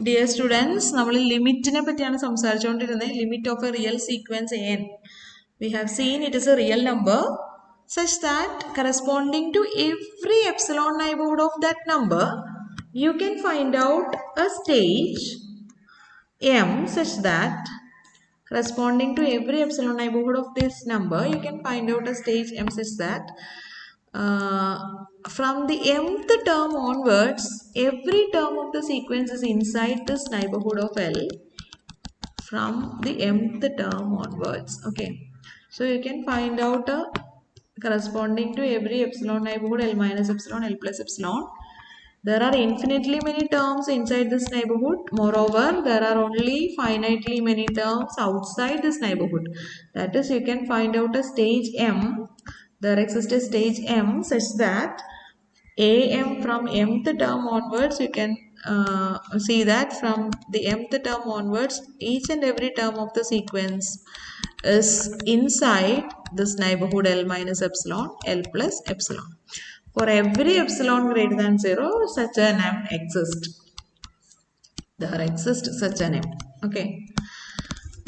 Dear students, നമ്മൾ ലിമിറ്റിനെ പറ്റിയാണ് സംസാരിച്ചുകൊണ്ടിരുന്നത്. Limit of a real sequence an. We have seen it is a real number such that corresponding to every epsilon neighborhood of that number, you can find out a stage m such that corresponding to every epsilon neighborhood of this number, you can find out a stage m such that from the mth term onwards, every term of the sequence is inside this neighborhood of L from the mth term onwards. Okay, so you can find out a corresponding to every epsilon neighborhood L minus epsilon, L plus epsilon. There are infinitely many terms inside this neighborhood. Moreover, there are only finitely many terms outside this neighborhood. That is, you can find out a stage M. There exists a stage M such that am from mth term onwards, you can see that from the mth term onwards, each and every term of the sequence is inside this neighborhood L minus epsilon, L plus epsilon. For every epsilon greater than 0, such an m exists. There exists such an m. Okay.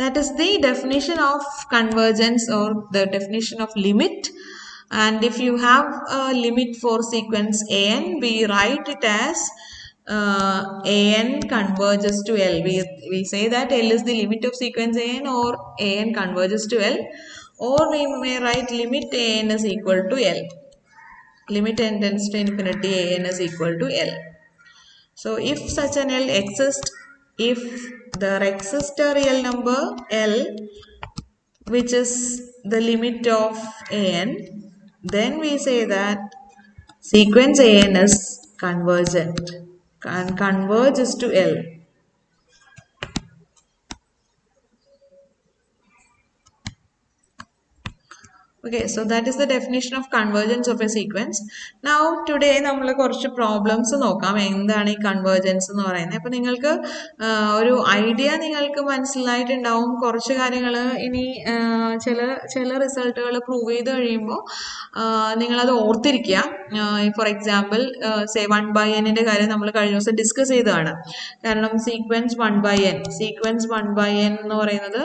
That is the definition of convergence or the definition of limit. And if you have a limit for sequence an, we write it as an converges to L. We say that L is the limit of sequence an, or an converges to L, or we may write limit an is equal to L. Limit n tends to infinity, an is equal to L. So if such an L exists, if there exists a real number L which is the limit of an, then we say that sequence an is convergent and converges to L. Okay, so that is the definition of convergence of a sequence. Now today നമ്മൾ കുറച്ച് problems നോക്കാം. എന്താണ് ഈ convergence എന്ന് പറയുന്നത്. അപ്പോൾ നിങ്ങൾക്ക് ഒരു ഐഡിയ നിങ്ങൾക്ക് മനസ്സിലായിട്ടുണ്ടാവും. കുറച്ച് കാര്യങ്ങൾ ഇനി ചില റിസൾട്ടുകൾ പ്രൂവ് ചെയ്ത് കഴിയുമ്പോൾ നിങ്ങളത് ഓർത്തിരിക്കുക. ഫോർ എക്സാമ്പിൾ സേ 1/n കാര്യം നമ്മൾ കഴിഞ്ഞ ദിവസം ഡിസ്കസ് ചെയ്തതാണ്. കാരണം സീക്വൻസ് 1/n എന്ന് പറയുന്നത്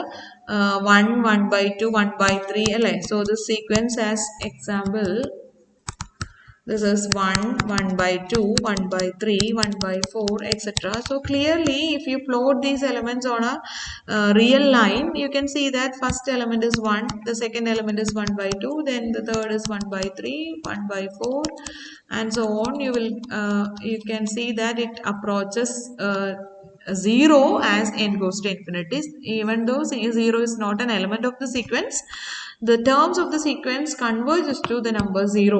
1, 1/2, 1/3 അല്ലേ. So this sequence as example, this is 1, 1/2, 1/3, 1/4, etc. So clearly if you plot these elements on a real line, you can see that first element is 1, the second element is 1/2, then the third is 1/3, 1/4, and so on. You can see that it approaches 0 as n goes to infinity. Even though 0 is not an element of the sequence, the terms of the sequence converges to the number 0.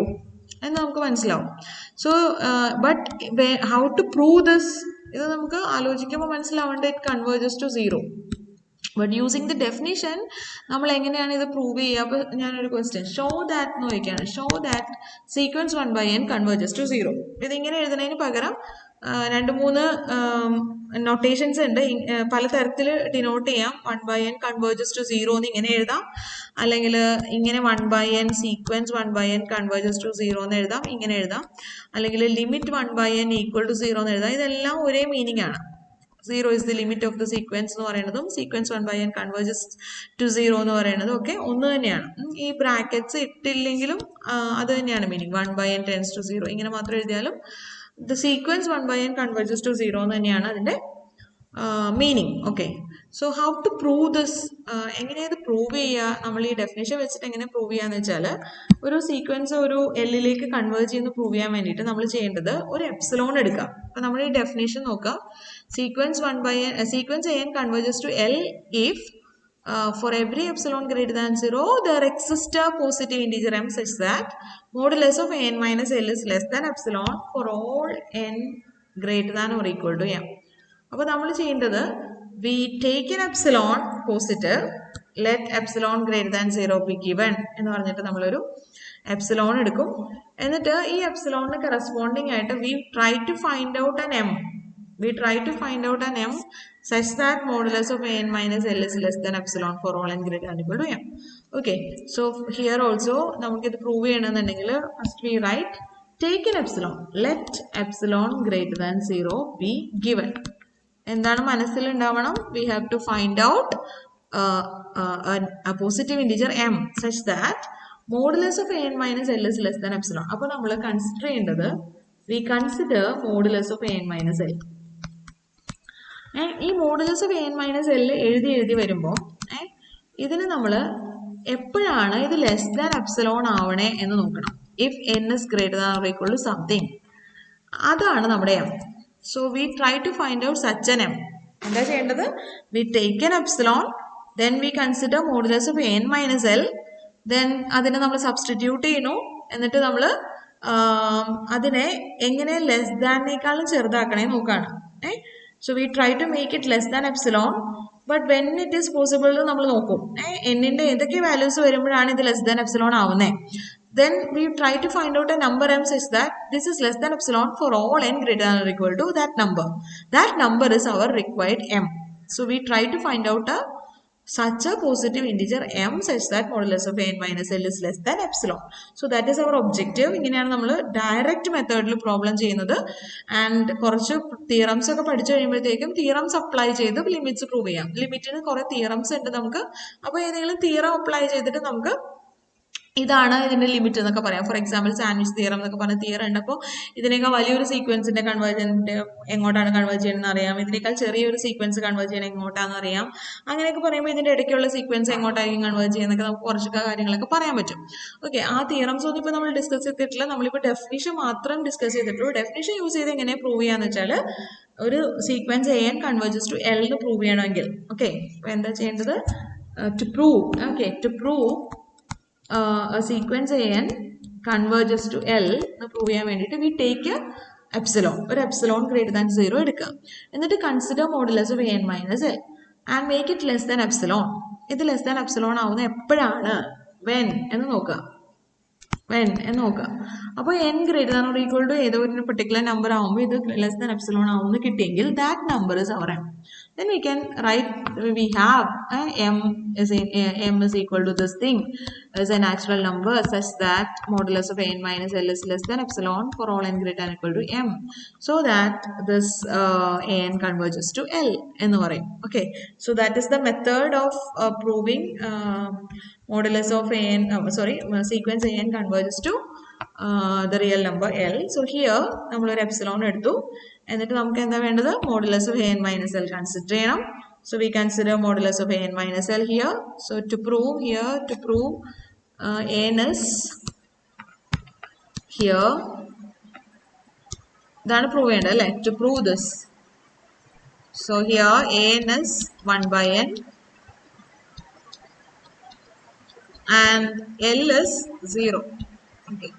And നമുക്ക് മനസ്സിലാവും. So but how to prove this, ഇത് നമുക്ക് ആലോചിക്കുമ്പോൾ മനസ്സിലാവേണ്ട, it converges to 0. But using the definition, നമ്മൾ എങ്ങനെയാണ് ഇത് prove ചെയ്യുക? അപ്പോൾ ഞാനൊരു ക്വസ്റ്റ്യൻ ഷോ ദാറ്റ് എന്ന് ചോദിക്കുകയാണ്. Show that sequence 1/n converges to 0. ഇതിങ്ങനെ എഴുതുന്നതിന് പകരം 2-3 നൊട്ടേഷൻസ് ഉണ്ട്. പലതരത്തിൽ ഡിനോട്ട് ചെയ്യാം. 1/n converges to 0 എന്ന് ഇങ്ങനെ എഴുതാം, അല്ലെങ്കിൽ ഇങ്ങനെ 1/n sequence 1/n converges to 0 എന്ന് എഴുതാം, ഇങ്ങനെ എഴുതാം, അല്ലെങ്കിൽ ലിമിറ്റ് 1/n equal to 0 എന്ന് എഴുതാം. ഇതെല്ലാം ഒരേ മീനിങ് ആണ്. 0 is the limit of the sequence എന്ന് പറയുന്നതും sequence 1/n converges to 0 എന്ന് പറയുന്നതും ഒക്കെ ഒന്ന് തന്നെയാണ്. ഈ ബ്രാക്കറ്റ്സ് ഇട്ടില്ലെങ്കിലും അത് തന്നെയാണ് മീനിങ്. 1/n tends to 0 ഇങ്ങനെ മാത്രം എഴുതിയാലും the sequence 1/n converges to 0 എന്ന് തന്നെയാണ് അതിൻ്റെ meaning. Okay, so how to prove this? എങ്ങനെയാണ് ഇത് പ്രൂവ് ചെയ്യുക? നമ്മൾ ഈ ഡെഫിനേഷൻ വെച്ചിട്ട് എങ്ങനെ പ്രൂവ് ചെയ്യാന്ന് വെച്ചാൽ, ഒരു സീക്വൻസ് ഒരു എല്ലിലേക്ക് കൺവേർട്ട് ചെയ്യുന്ന പ്രൂവ് ചെയ്യാൻ വേണ്ടിയിട്ട് നമ്മൾ ചെയ്യേണ്ടത് ഒരു എപ്സിലോൺ എടുക്കാം. അപ്പം നമ്മൾ ഈ ഡെഫിനേഷൻ നോക്കാം. Sequence 1/n converges to L if for every epsilon greater than 0 there exists a positive integer m such that modulus of n minus L is less than epsilon for all n greater than or equal to m. അപ്പോൾ നമ്മൾ ചെയ്യേണ്ടത്, we take an epsilon positive, let epsilon greater than 0 be given എന്ന് പറഞ്ഞിട്ട് നമ്മളൊരു epsilon എടുക്കും. എന്നിട്ട് ഈ എപ്സിലോണിന് corresponding ആയിട്ട് we try to find out an m such that modulus of n minus L is less than epsilon for all n greater than or equal to m. Okay, so here also നമുക്കിത് prove ചെയ്യണമെന്നുണ്ടെങ്കിൽ first we write take an epsilon, let epsilon greater than 0 be given. എന്താണ് മനസ്സിലുണ്ടാവണം? We have to find out a positive integer m such that modulus of an minus l is less than epsilon. അപ്പോൾ നമ്മൾ consider ചെയ്യേണ്ടത് we consider modulus of an minus l. ഈ modulus of an minus L എഴുതി വരുമ്പോൾ ഇതിന് നമ്മൾ എപ്പോഴാണ് ഇത് ലെസ് ദാൻ എപ്സിലോൺ ആവണേ എന്ന് നോക്കണം. If n is greater than or equal to something, അതാണ് നമ്മുടെ m. So we try to find out such an m. എന്താ ചെയ്യേണ്ടത്? We take an epsilon, then we consider modulus of n minus l, then അതിനെ നമ്മൾ substitute ചെയ്യുന്നു, എന്നിട്ട് നമ്മൾ അതിനെ എങ്ങനെ ലെസ് ദാനേക്കാളും ചെറുതാക്കണേ നോക്കാണ്. So we try to make it less than epsilon, but when it is possible നമ്മൾ നോക്കും n-ന്റെ ഏതൊക്കെ വാല്യൂസ് വരുമ്പോഴാണ് ഇത് ലെസ് ദാൻ എപ്സിലോൺ ആവുന്നത്. Then we try to find out a number m such that this is less than epsilon for all n greater than or equal to that number. That number is our required m. So we try to find out such a positive integer m such that modulus of n minus l is less than epsilon. So that is our objective. ഇങ്ങനെയാണ് നമ്മൾ direct മെത്തേഡിൽ problem ചെയ്യുന്നത്. And കുറച്ച് theorems ഒക്കെ പഠിച്ചു കഴിയുമ്പോഴത്തേക്കും theorems apply ചെയ്ത് limits prove ചെയ്യാം. ലിമിറ്റിന് കുറെ തിയറംസ് ഉണ്ട് നമുക്ക്. അപ്പോൾ ഏതെങ്കിലും തിയറം അപ്ലൈ ചെയ്തിട്ട് നമുക്ക് ഇതാണ് ഇതിന്റെ ലിമിറ്റ് എന്നൊക്കെ പറയാം. ഫോർ എക്സാമ്പിൾ സാൻഡ്വിച്ച് തിയറം എന്നൊക്കെ പറഞ്ഞ തിയറം ഉണ്ട്. അപ്പോൾ ഇതിനേക്കാൾ വലിയൊരു സീക്വൻസിന്റെ കൺവേർജന്റ് എങ്ങോട്ടാണ് കൺവേർജ് ചെയ്യുന്നത് അറിയാം, ഇതിനേക്കാൾ ചെറിയൊരു സീക്വൻസ് കൺവേർജ് ചെയ്യണം എങ്ങോട്ടാണെന്ന് അറിയാം. അങ്ങനെയൊക്കെ പറയുമ്പോൾ ഇതിന്റെ ഇടയ്ക്കുള്ള സീക്വൻസ് എങ്ങോട്ടായിരിക്കും കൺവേർജ് ചെയ്യുന്നതൊക്കെ നമുക്ക് കുറച്ചൊക്കെ കാര്യങ്ങളൊക്കെ പറയാൻ പറ്റും. ഓക്കെ, ആ തിയറംസ് ഒന്നും ഇപ്പോൾ നമ്മൾ ഡിസ്കസ് ചെയ്തിട്ടില്ല. നമ്മളിപ്പോൾ ഡെഫിനിഷൻ മാത്രം ഡിസ്കസ് ചെയ്തിട്ടുള്ളൂ. ഡെഫിനിഷൻ യൂസ് ചെയ്ത് എങ്ങനെ പ്രൂവ് ചെയ്യാന്ന് വെച്ചാൽ ഒരു sequence an converges to l എന്ന് പ്രൂവ് ചെയ്യണമെങ്കിൽ ഓക്കെ അപ്പോൾ എന്താ ചെയ്യേണ്ടത്? To prove a sequence an converges to L എന്ന് പ്രൂവ് ചെയ്യാൻ വേണ്ടിയിട്ട് we take a epsilon, ഒരു epsilon greater than 0 എടുക്കുക. എന്നിട്ട് consider modulus of an minus L and make it less than epsilon. ഇത് ലെസ് ദാൻ എപ്സിലോൺ ആവുന്നത് എപ്പോഴാണ്? when എന്ന് നോക്കുക. അപ്പോൾ n greater than or equal to ഏതോ ഒരു പെർട്ടിക്കുലർ നമ്പർ ആവുമ്പോൾ ഇത് ലെസ് ദാൻ എപ്സിലോൺ ആവുമെന്ന് കിട്ടിയെങ്കിൽ that number is our m. Then we can write, we have m is equal to this thing is a natural number such that modulus of n minus l is less than epsilon for all n greater than or equal to m, so that this an converges to l എന്ന് പറയും. Okay, so that is the method of proving modulus of an sequence an converges to the real number l. So here നമ്മളൊരു epsilon എടുത്തു, എന്നിട്ട് നമുക്ക് എന്താ വേണ്ടത്? Modulus of an minus l consider ചെയ്യണം. So we consider modulus of an minus l here. So to prove an is here, ഇതാണ് prove ചെയ്യേണ്ടത് അല്ലേ? To prove this, so here an is 1 by n and l is 0. Okay,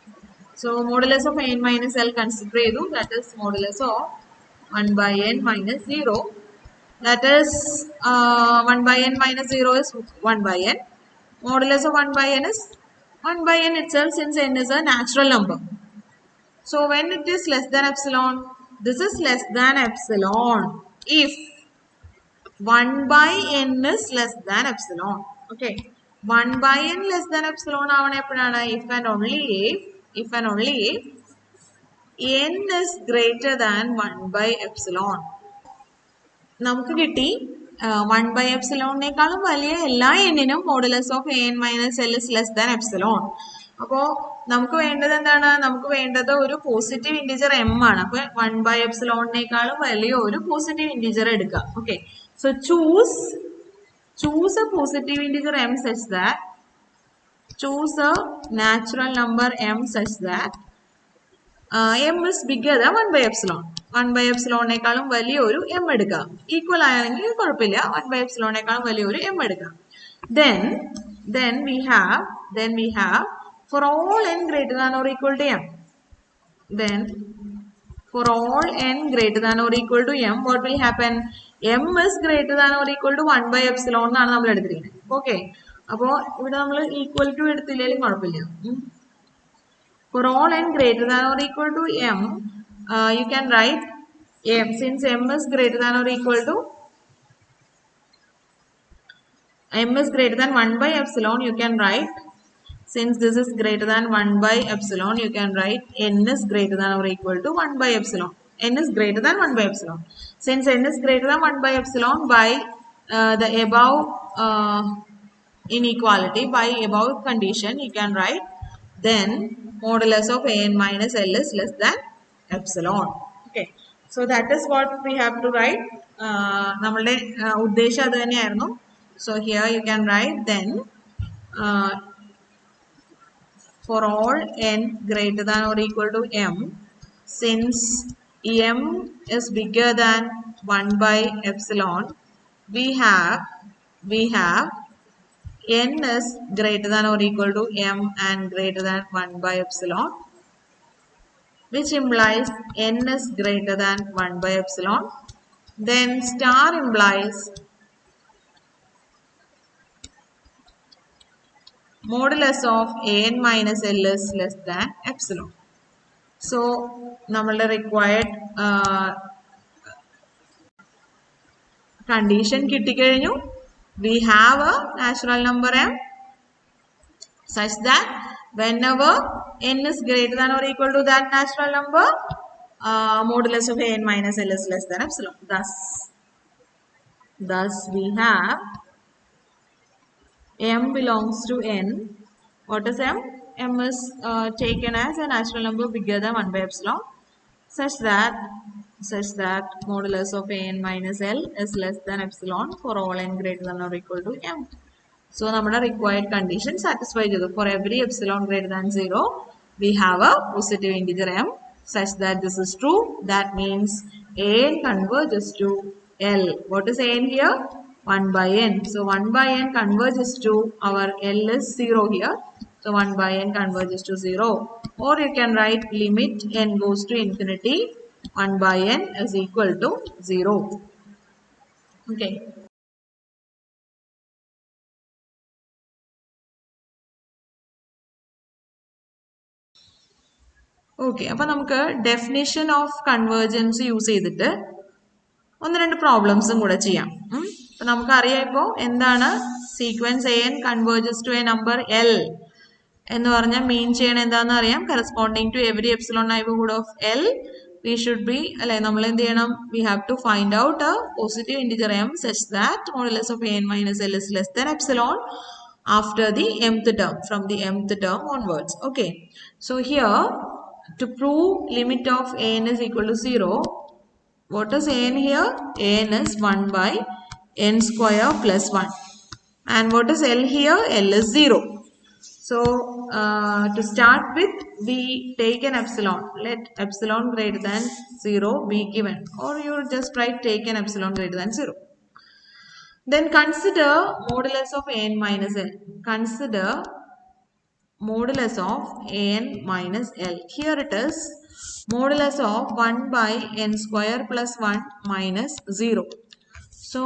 so modulus of n minus l consider ചെയ്തു, that is modulus of 1 by n minus 0, that is 1 by n minus 0 is 1 by n. Modulus of 1 by n is 1 by n itself, since n is a natural number. So when it is less than epsilon, this is less than epsilon if 1 by n is less than epsilon. Okay, 1 by n less than epsilon ആവണ എപ്പോഴാണ്? if and only if n is greater than 1 by epsilon. നമുക്ക് കിട്ടി 1 by epsilonേക്കാളും വലിയ എല്ലാ n-നും modulus of an minus l is less than epsilon. അപ്പോൾ നമുക്ക് വേണ്ടത് എന്താണ്? നമുക്ക് വേണ്ടത് ഒരു പോസിറ്റീവ് ഇൻറ്റിജർ m ആണ്. അപ്പോൾ 1 by epsilonേക്കാളും വലിയ ഒരു പോസിറ്റീവ് ഇൻറ്റിജർ എടുക്കുക. Okay, so choose a positive integer m such that, choose a natural number m such that m is bigger than 1 by epsilon. 1 by epsilonേക്കാളും വലിയൊരു m എടുക്കുക. ഈക്വൽ ആണെങ്കിൽ കുഴപ്പമില്ല, 1 by epsilonേക്കാളും വലിയൊരു m എടുക്കുക. Then we have for all n greater than or equal to m. Then for all n greater than or equal to m, what will happen? m is greater than or equal to 1 by epsilon എന്നാണ് നമ്മൾ എടുത്തിരിക്കുന്നത്. Okay, അപ്പോൾ ഇവിടെ നമ്മൾ equal to എടുത്തില്ലെങ്കിലും കുഴപ്പമില്ല. For all n greater than or equal to m, you can write m, since m is greater than or equal to m is greater than 1 by epsilon, you can write, since this is greater than 1 by epsilon, you can write n is greater than or equal to 1 by epsilon. n is greater than 1 by epsilon. Since n is greater than 1 by epsilon, by the above inequality, by above condition, you can write then modulus of an minus L is less than epsilon. Okay, so that is what we have to write. നമ്മളുടെ ഉദ്ദേശം അത് തന്നെയായിരുന്നു. So here you can write then for all n greater than or equal to m, since m is bigger than 1 by epsilon, we have n is greater than or equal to m and greater than 1 by epsilon, which implies n is greater than 1 by epsilon. Then star implies modulus of an minus L is less than epsilon. So, നമ്മളുടെ required condition കിട്ടിക്കഴിഞ്ഞു. We have a natural number m such that whenever n is greater than or equal to that natural number, modulus of an minus L is less than epsilon. Thus we have m belongs to n. What is m? M is taken as a natural number bigger than 1 by epsilon, such that modulus of an minus L is less than epsilon for all n greater than or equal to m. So, our required condition satisfied. For every epsilon greater than 0, we have a positive integer m such that this is true. That means an converges to L. What is an here? 1 by n. So, 1 by n converges to our L is 0 here. So, 1 by n converges to 0. Or you can write limit n goes to infinity, 1 by n is equal to 0. Okay. Okay, അപ്പോൾ നമുക്ക് definition of convergence use ചെയ്തിട്ട് ഒന്ന് രണ്ട് പ്രോബ്ലംസും കൂടെ ചെയ്യാം. അപ്പോൾ നമുക്കറിയാം ഇപ്പോൾ എന്താണ് sequence an converges to a number L എന്ന് പറഞ്ഞാൽ മീൻ ചെയ്യണ എന്താണെന്ന് അറിയാം. Corresponding to every epsilon neighbourhood of L we should be, അല്ലെ, നമ്മൾ എന്ത് ചെയ്യണം? We have to find out a positive integer m such that modulus of an minus L is less than epsilon after the mth term, from the mth term onwards. Okay, so here to prove limit of an is equal to 0, what is an here? An is 1 by n square plus 1. And what is L here? L is 0. So, to start with, we take an epsilon. Let epsilon greater than 0 be given. Or you just write take an epsilon greater than 0. Then consider modulus of an minus L. Consider modulus of an minus L. Here it is modulus of 1 by n square plus 1 minus 0. So,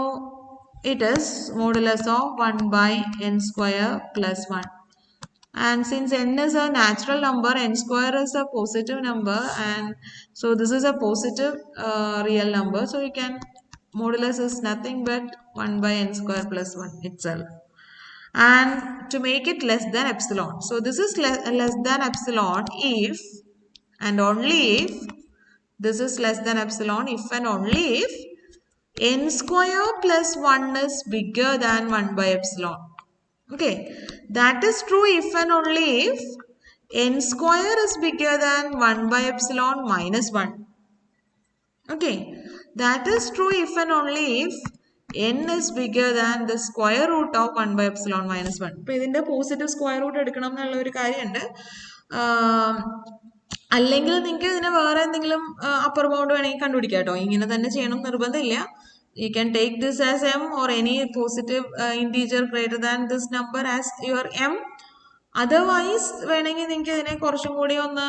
it is modulus of 1 by n square plus 1. And since n is a natural number, n square is a positive number, and so this is a positive real number. So, you can, modulus is nothing but 1 by n square plus 1 itself. And to make it less than epsilon. So, this is less than epsilon if and only if, this is less than epsilon if and only if n square plus 1 is bigger than 1 by epsilon. Okay, that is true if and only if n square is bigger than 1 by epsilon minus 1. Okay, that is true if and only if n is bigger than the square root of 1 by epsilon minus 1. അപ്പോൾ ഇതിൻ്റെ positive square root എടുക്കണം എന്നുള്ള ഒരു കാര്യമുണ്ട്. അല്ലെങ്കിൽ നിങ്ങൾക്ക് ഇതിനെ വേറെ എന്തെങ്കിലും അപ്പർ ബൗണ്ട് വേണമെങ്കിൽ കണ്ടുപിടിക്കാം കേട്ടോ. ഇങ്ങനെ തന്നെ ചെയ്യണം നിർബന്ധമില്ല. You can take this as m or any positive integer greater than this number as your m. Otherwise, വേണമെങ്കിൽ നിങ്ങൾക്ക് ഇതിനെ കുറച്ചും കൂടി ഒന്ന്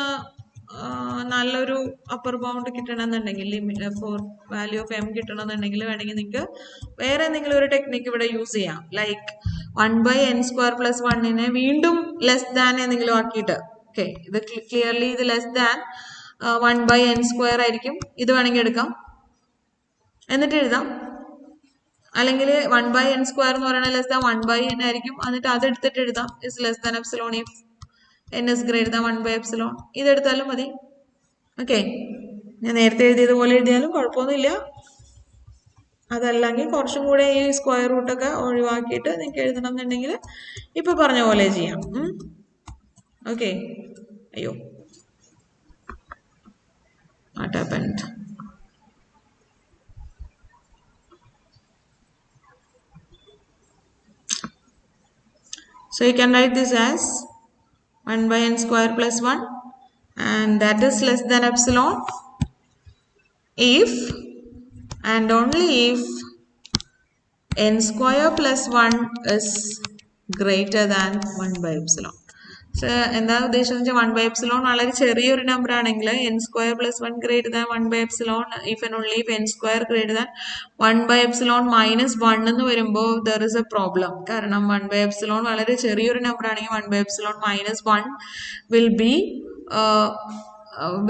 നല്ലൊരു അപ്പർ ബൗണ്ട് കിട്ടണമെന്നുണ്ടെങ്കിൽ, ഫോർ വാല്യൂ ഓഫ് എം കിട്ടണമെന്നുണ്ടെങ്കിൽ വേണമെങ്കിൽ നിങ്ങൾക്ക് വേറെ എന്തെങ്കിലും ഒരു ടെക്നിക്ക് ഇവിടെ യൂസ് ചെയ്യാം. Like 1 by n square plus 1 വീണ്ടും ലെസ് ദാൻ എന്തെങ്കിലും ആക്കിയിട്ട്, ഓക്കെ, ഇത് ക്ലിയർലി ഇത് less than 1 by n square ആയിരിക്കും. ഇത് വേണമെങ്കിൽ എടുക്കാം, എന്നിട്ട് എഴുതാം. അല്ലെങ്കിൽ 1 by n square എന്ന് പറയുന്നത് ലെസ് ദാൻ 1 by n ആയിരിക്കും, എന്നിട്ട് അത് എടുത്തിട്ട് എഴുതാം is less than epsilon if n is greater than 1 by epsilon. ഇതെടുത്താലും മതി. ഓക്കെ, ഞാൻ നേരത്തെ എഴുതിയതുപോലെ എഴുതിയാലും കുഴപ്പമൊന്നുമില്ല. അതല്ലെങ്കിൽ കുറച്ചും കൂടെ ഈ സ്ക്വയർ റൂട്ടൊക്കെ ഒഴിവാക്കിയിട്ട് നിങ്ങൾക്ക് എഴുതണം എന്നുണ്ടെങ്കിൽ ഇപ്പൊ പറഞ്ഞ പോലെ ചെയ്യാം. ഓക്കെ. അയ്യോ, what happened? So you can write this as 1 by n square plus 1, and that is less than epsilon if and only if n square plus 1 is greater than 1 by epsilon. So എന്താ ഉദ്ദേശം വെച്ചാൽ 1 by epsilon വളരെ ചെറിയൊരു number ആണെങ്കിൽ n square plus 1 greater than 1 by epsilon if and only if n square greater than 1 by epsilon minus 1 എന്ന് വരുമ്പോൾ there is a problem. കാരണം 1 by epsilon വളരെ ചെറിയൊരു നമ്പർ ആണെങ്കിൽ 1 by epsilon minus 1 will be a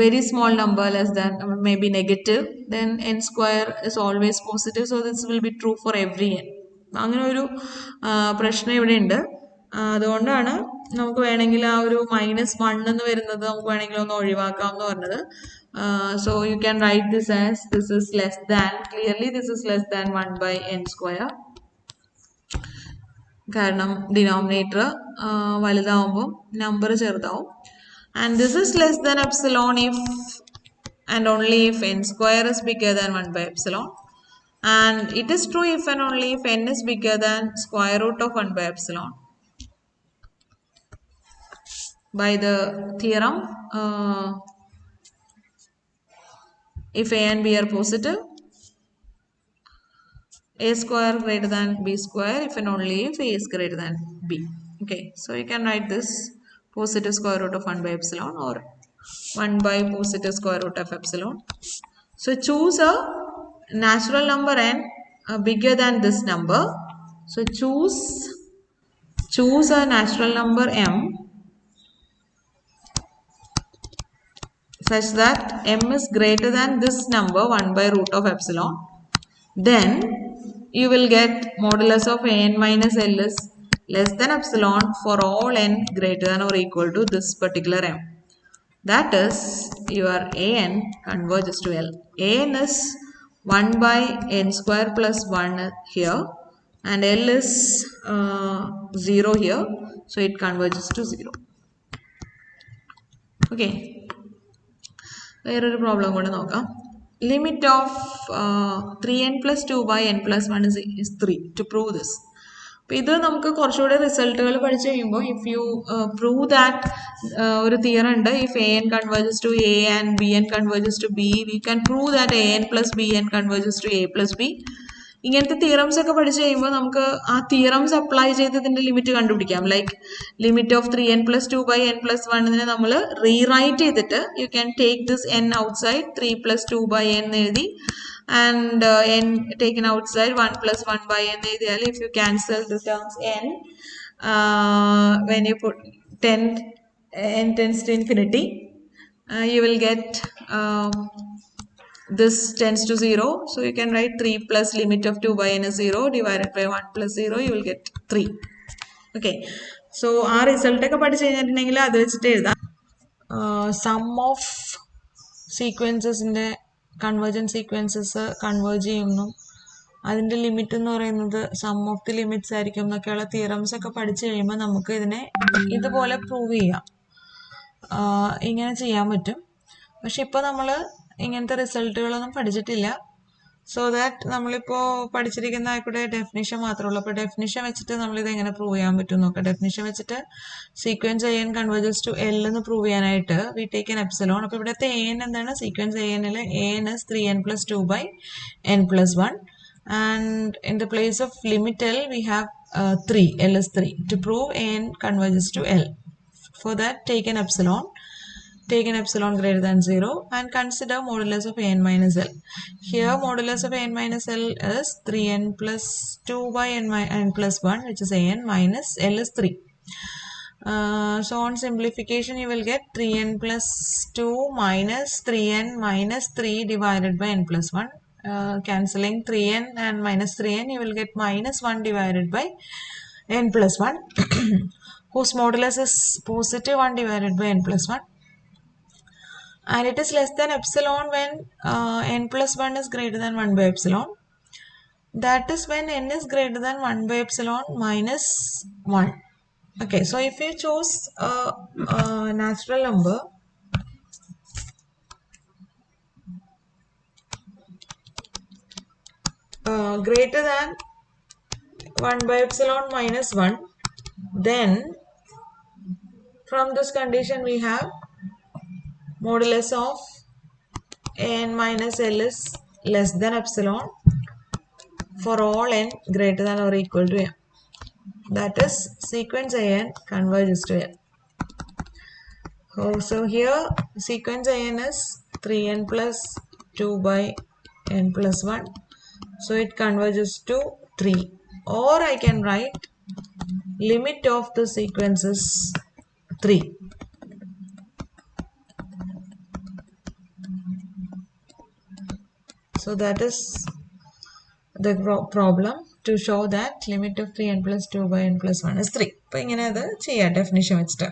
very small number, less than maybe negative, then n square is always positive, so this will be true for every n. അങ്ങനെ ഒരു പ്രശ്നം ഇവിടെ ഉണ്ട്. അതുകൊണ്ടാണ് നമുക്ക് വേണമെങ്കിൽ ആ ഒരു -1 എന്ന് വരുന്നത് നമുക്ക് വേണമെങ്കിൽ ഒന്ന് ഒഴിവാക്കാം എന്ന് പറഞ്ഞത്. So you can write this as this is less than, clearly this is less than 1 by n square. കാരണം ഡിനോമിനേറ്റർ വലുതാവുമ്പോൾ നമ്പർ ചെറുതാവും. And this is less than epsilon if and only if n square is bigger than 1 by epsilon. And it is true if and only if n is bigger than square root of 1 by epsilon. By the theorem, if a and b are positive, a square greater than b square if and only if a is greater than b. Okay, so you can write this positive square root of 1 by epsilon or 1 by positive square root of epsilon. So choose a natural number n bigger than this number. So choose a natural number m such that m is greater than this number 1 by root of epsilon. Then you will get modulus of a n minus l is less than epsilon for all n greater than or equal to this particular m. That is, your an converges to L. An is 1 by n square plus 1 here, and L is 0 here, so it converges to 0. Okay. വേറൊരു problem കൂടെ നോക്കാം. Limit of 3n plus 2 by n plus 1 is 3 to prove this. അപ്പോൾ ഇത് നമുക്ക് കുറച്ചുകൂടെ റിസൾട്ടുകൾ പഠിച്ചു കഴിയുമ്പോൾ ഇഫ് യു പ്രൂവ് ദാറ്റ് ഒരു തിയറം ഉണ്ട്, if A N converges to A and B N converges to B, we can prove that A N plus B N converges to A plus B. ഇങ്ങനത്തെ theorems ഒക്കെ പഠിച്ചു കഴിയുമ്പോൾ നമുക്ക് ആ theorems apply ചെയ്ത് ഇതിന്റെ ലിമിറ്റ് കണ്ടുപിടിക്കാം. Like limit of 3n plus 2 by n plus 1 നമ്മൾ റീറൈറ്റ് ചെയ്തിട്ട് you can take this n outside 3 plus 2 by n എഴുതി, and n taken outside 1 plus 1 by n എഴുതിയാൽ if you cancel the terms n, when you put n tends to infinity, you will get this tends to 0, so you can write 3 plus limit of 2 by n is 0 divided by 1 plus 0, you will get 3. Okay, so ആ result ഒക്കെ പഠിച്ചു കഴിഞ്ഞിട്ടുണ്ടെങ്കിൽ അത് വെച്ചിട്ട് എഴുതാം. Sum of സീക്വൻസസിന്റെ convergent sequences converge ചെയ്യുന്നു, അതിൻ്റെ ലിമിറ്റ് എന്ന് പറയുന്നത് സം ഓഫ് ദി ലിമിറ്റ്സ് ആയിരിക്കും എന്നൊക്കെയുള്ള തിയറംസ് ഒക്കെ പഠിച്ചു കഴിയുമ്പോൾ നമുക്ക് ഇതിനെ ഇതുപോലെ പ്രൂവ് ചെയ്യാം, ഇങ്ങനെ ചെയ്യാൻ പറ്റും. പക്ഷെ ഇപ്പോൾ നമ്മൾ ഇങ്ങനത്തെ റിസൾട്ടുകളൊന്നും പഠിച്ചിട്ടില്ല. സോ ദാറ്റ് നമ്മളിപ്പോൾ പഠിച്ചിരിക്കുന്ന ആയിക്കൂടെ ഡെഫിനിഷൻ മാത്രമേ ഉള്ളൂ. അപ്പോൾ ഡെഫിനിഷൻ വെച്ചിട്ട് നമ്മളിത് എങ്ങനെ പ്രൂവ് ചെയ്യാൻ പറ്റും നോക്കാം. ഡെഫിനിഷൻ വെച്ചിട്ട് sequence a N converges to l എന്ന് പ്രൂവ് ചെയ്യാനായിട്ട് വി ടേക്ക് എൻ എപ്സിലോൺ. അപ്പോൾ ഇവിടുത്തെ എ എൻ എന്താണ്? സീക്വൻസ് എ എനിൽ a n is 3n plus 2 by n plus 1, and in the place of limit L we have 3, L is 3. To prove a n converges to L, for that take an epsilon greater than 0 and consider modulus of a n minus L. Here modulus of a n minus L is 3n plus 2 by n plus 1, which is a n, minus L is 3. So on simplification you will get 3n plus 2 minus 3n minus 3 divided by n plus 1. Cancelling 3n and minus 3n, you will get minus 1 divided by n plus 1 whose modulus is positive 1 divided by n plus 1. and it is less than epsilon when n plus 1 is greater than 1 by epsilon. That is when n is greater than 1 by epsilon minus 1. Okay, so if you choose a natural number, greater than 1 by epsilon minus 1, then from this condition we have modulus of n minus L is less than epsilon for all n greater than or equal to n. That is sequence an converges to n. So here sequence an is 3n plus 2 by n plus 1. So it converges to 3. Or I can write limit of the sequence is 3. So that is the problem to show that limit of 3n plus 2 by n plus 1 is 3. അപ്പോൾ ഇങ്ങനെ അത് ചെയ്യാം definition വെച്ചിട്ട്.